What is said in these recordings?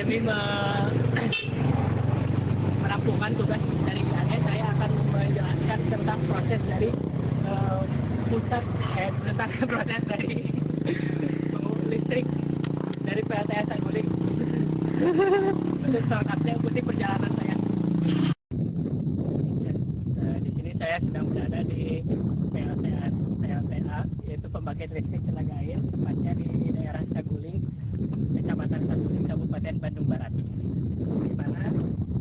Demi merampungkan tugas dari saya akan menjelaskan tentang proses dari tentang proses dari listrik dari PLTS Saguling. Untuk selengkapnya ikuti perjalanan saya. Di sini saya sedang berada di PLTA, yaitu pembangkit listrik tenaga air, tepatnya di daerah Saguling, Kecamatan Saguling, Kabupaten Bandung Barat. Di mana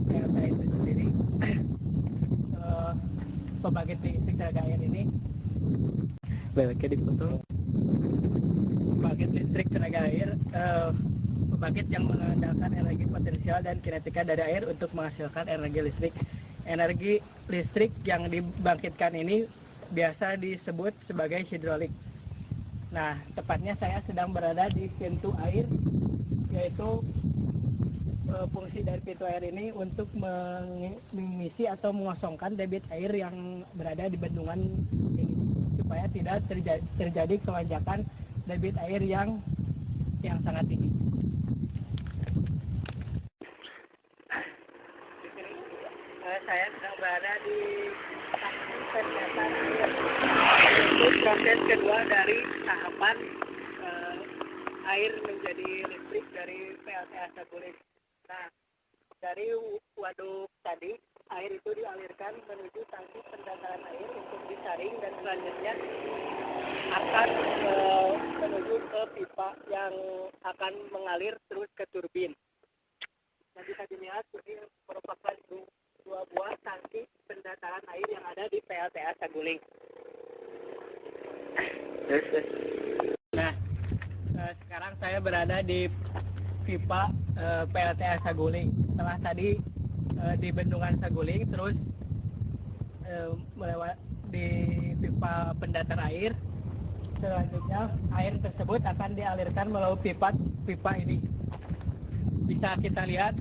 PLTA itu sendiri pembangkit listrik tenaga air ini belakangnya dipotong. Pembangkit listrik tenaga air pembangkit yang mengandalkan energi potensial dan kinetika dari air untuk menghasilkan energi listrik. Energi listrik yang dibangkitkan ini biasa disebut sebagai hidrolik. Nah, tepatnya saya sedang berada di pintu air, yaitu fungsi dari pintu air ini untuk mengisi atau mengosongkan debit air yang berada di bendungan ini, supaya tidak terjadi kelonjakan debit air yang sangat tinggi. Saya sedang berada di penyiapan air. Itu proses kedua dari tahapan air menjadi listrik dari PLTA Saguling. Nah, dari waduk tadi, air itu dialirkan menuju tangki pendangkalan air untuk disaring dan selanjutnya akan menuju ke pipa yang akan mengalir terus ke turbin. Dan bisa dilihat ini merupakan dua buah tangki pendangkalan air yang ada di PLTA Saguling. Nah, sekarang saya berada di pipa PLTA Saguling. Setelah tadi di bendungan Saguling, terus melewat di pipa pendatar air. Selanjutnya air tersebut akan dialirkan melalui pipa ini. Bisa kita lihat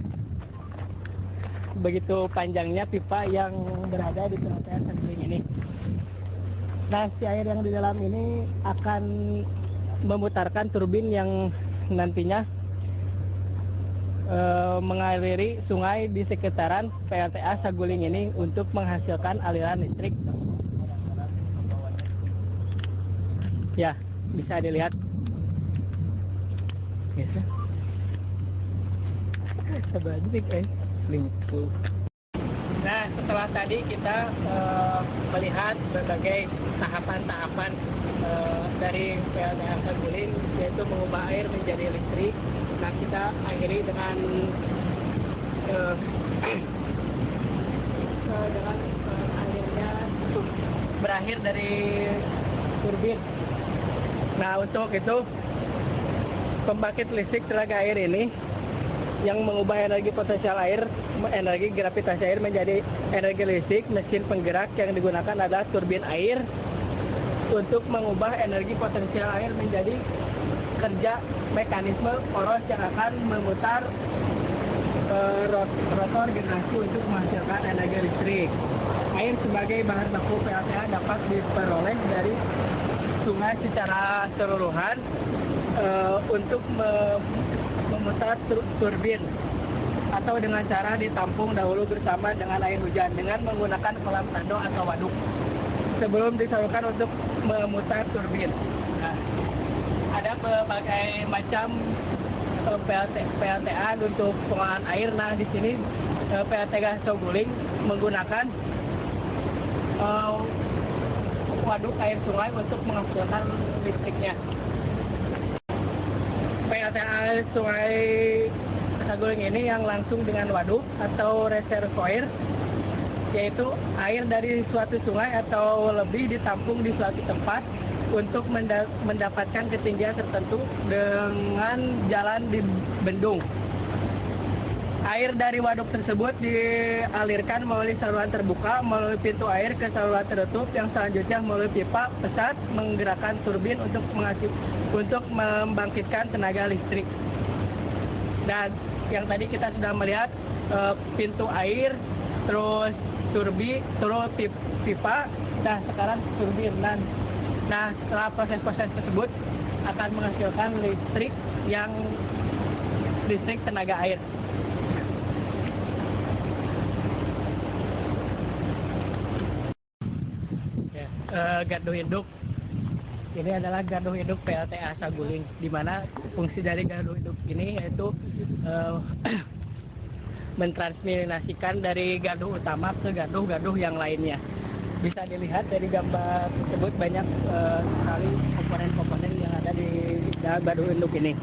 begitu panjangnya pipa yang berada di PLTA Saguling ini. Nah, si air yang di dalam ini akan memutarkan turbin yang nantinya mengaliri sungai di sekitaran PLTA Saguling ini untuk menghasilkan aliran listrik. Ya, bisa dilihat. Bisa. Sebanyak limpu. Nah, setelah tadi kita melihat berbagai tahapan-tahapan dari PLTA Saguling, yaitu mengubah air menjadi listrik. Nah, kita akhiri dengan akhirnya berakhir dari turbin. Nah, untuk itu pembangkit listrik tenaga air ini yang mengubah energi potensial air, energi gravitasi air menjadi energi listrik. Mesin penggerak yang digunakan adalah turbin air untuk mengubah energi potensial air menjadi kerja mekanisme poros yang akan memutar rotor generasi untuk menghasilkan energi listrik. Air sebagai bahan baku PLTA dapat diperoleh dari sungai secara keseluruhan untuk memutar turbin, atau dengan cara ditampung dahulu bersama dengan air hujan dengan menggunakan kolam tando atau waduk sebelum disalurkan untuk memutar turbin. Nah, ada berbagai macam PLTA untuk pengolahan air. Nah, di sini PLTA Saguling menggunakan waduk air sungai untuk menghasilkan listriknya. PLTA Sungai Saguling ini yang langsung dengan waduk atau reservoir, yaitu air dari suatu sungai atau lebih ditampung di suatu tempat untuk mendapatkan ketinggian tertentu dengan jalan di bendung. Air dari waduk tersebut dialirkan melalui saluran terbuka, melalui pintu air ke saluran tertutup yang selanjutnya melalui pipa pesat menggerakkan turbin untuk membangkitkan tenaga listrik. Dan yang tadi kita sudah melihat pintu air, terus terus pipa, nah sekarang turbin. Nah, setelah proses-proses tersebut akan menghasilkan listrik yang listrik tenaga air. Ya, gardu induk ini adalah gardu induk PLTA Saguling, di mana fungsi dari gardu induk ini yaitu mentransmigrasikan dari gardu utama ke gardu-gardu yang lainnya. Bisa dilihat dari gambar tersebut banyak sekali komponen-komponen yang ada di gardu induk ini.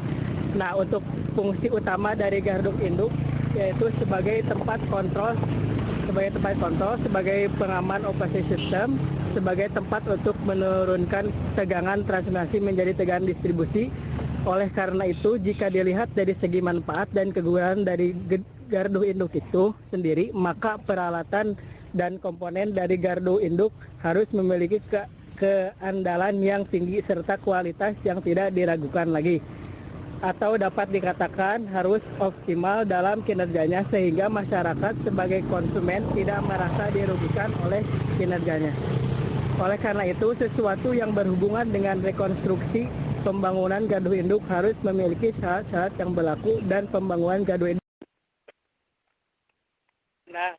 Nah, untuk fungsi utama dari gardu induk yaitu sebagai tempat kontrol, sebagai pengaman operasi sistem, sebagai tempat untuk menurunkan tegangan transmisi menjadi tegangan distribusi. Oleh karena itu, jika dilihat dari segi manfaat dan kegunaan dari gardu induk itu sendiri, maka peralatan dan komponen dari gardu induk harus memiliki keandalan yang tinggi serta kualitas yang tidak diragukan lagi, atau dapat dikatakan harus optimal dalam kinerjanya sehingga masyarakat sebagai konsumen tidak merasa dirugikan oleh kinerjanya. Oleh karena itu, sesuatu yang berhubungan dengan rekonstruksi pembangunan gardu induk harus memiliki syarat-syarat yang berlaku dan pembangunan gardu induk. Nah,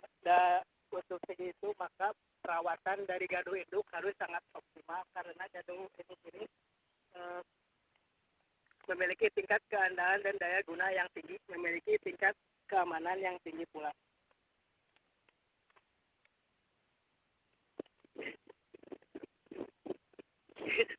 untuk itu maka perawatan dari gardu induk harus sangat optimal karena gardu induk ini memiliki tingkat keandalan dan daya guna yang tinggi, memiliki tingkat keamanan yang tinggi pula.